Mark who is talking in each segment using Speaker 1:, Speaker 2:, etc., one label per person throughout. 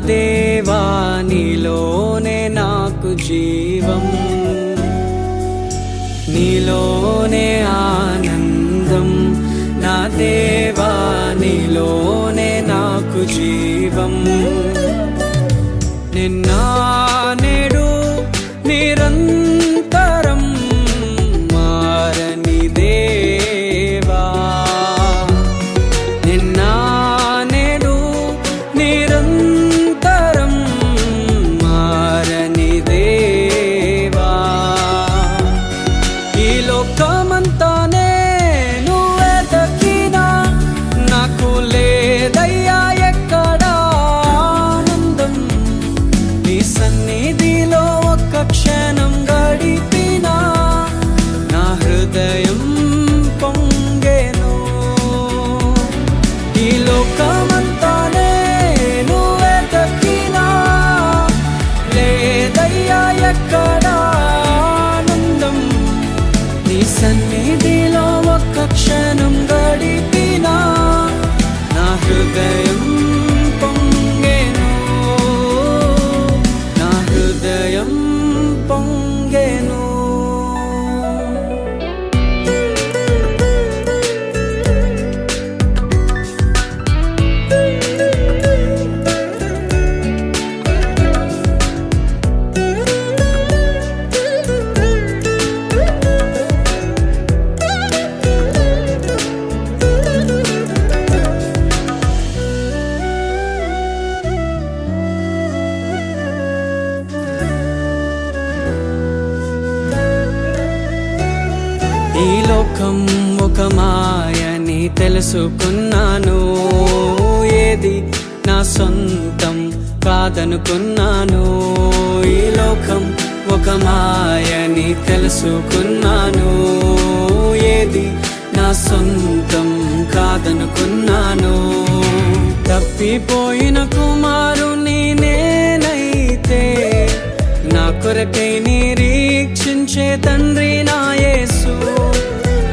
Speaker 1: దేవా నీలోనే నాకు జీవం, నీలోనే ఆనందం. నా దేవా నీలోనే నాకు జీవం. నిన్న నేడు నిరంతరం మారని దేవా, నిన్న నేడు నిరంతరం మారని దేవా. ఈ లోకమంతానే నువ్వే దక్కినా నాకు లేదయ్యా ఎక్కడా ఆనందం. నీ సన్నిధిలో ఒక్క క్షణం గడిపినా నా హృదయం పొంగెను. ఈ లోకమంతానే నువ్వే దక్కినా లేదయ్యా ఎక్కడా ఆనందం. నీ సన్నిధిలో ఒక్క క్షణం గడిపినా నా హృదయం పొంగెను, నా హృదయం పొంగెను. ఈ లోకం ఒక మాయని తెలుసుకున్నాను, ఏది నా సొంతం కాదనుకున్నాను. ఈ లోకం ఒక మాయని తెలుసుకున్నాను, ఏది నా సొంతం కాదనుకున్నాను. తప్పిపోయిన కుమారుని నేనైతే నా కొరకై నిరీక్షించే తండ్రి నా యేసు.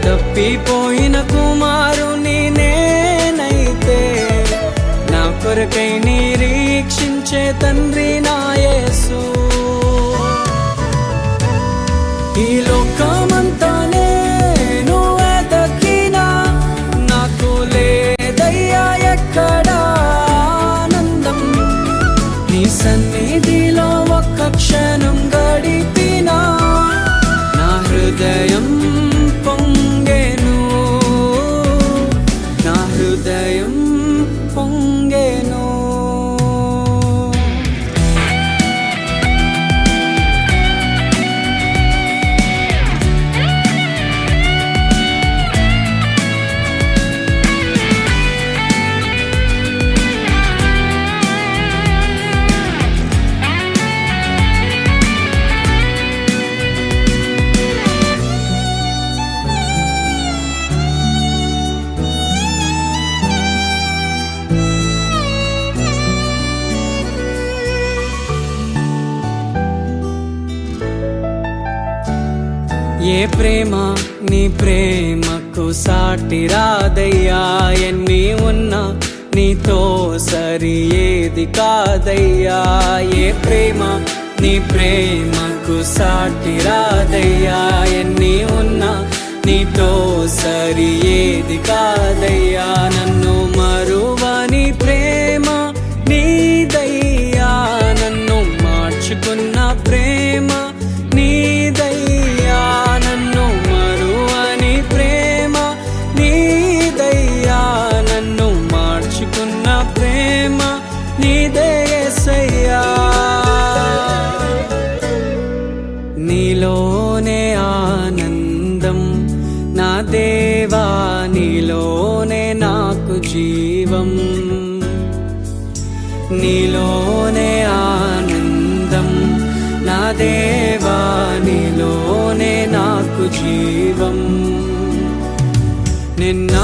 Speaker 1: తప్పిపోయిన కుమారుని నేనైతే నా కొరకై నిరీక్షించే తండ్రి నా యేసు. ఈ లోకమంతానే నువ్వే దక్కినా నాకు లేదయ్యా ఎక్కడా ఆనందం. నీ సన్నిధిలో ఒక్క క్షణం గడిపినా నా హృదయం పొంగెను, నా హృదయం పొంగెను. ఏ ప్రేమ నీ ప్రేమకు సాటి రాదయ్యా, ఎన్ని ఉన్నా నీతో సరి ఏది కాదయ్యా. ఏ ప్రేమ నీ ప్రేమకు సాటి రాదయ్యా, ఎన్ని ఉన్నా నీతో సరి ఏది కాదయ్యా. నన్ను మరువని ప్రేమ నీదయ్యా, నన్ను మార్చుకున్న ప్రేమ నీదయ్యా. నన్ను మరువని ప్రేమ నీదయ్యా, నన్ను మార్చుకున్న ప్రేమ నీదే యేసయ్యా. నీలోనే ఆనందం నా దేవా, నీలోనే నాకు జీవం. నీలోనే ఆనందం నా దేవా, నీలోనే నాకు జీవం. నిన్న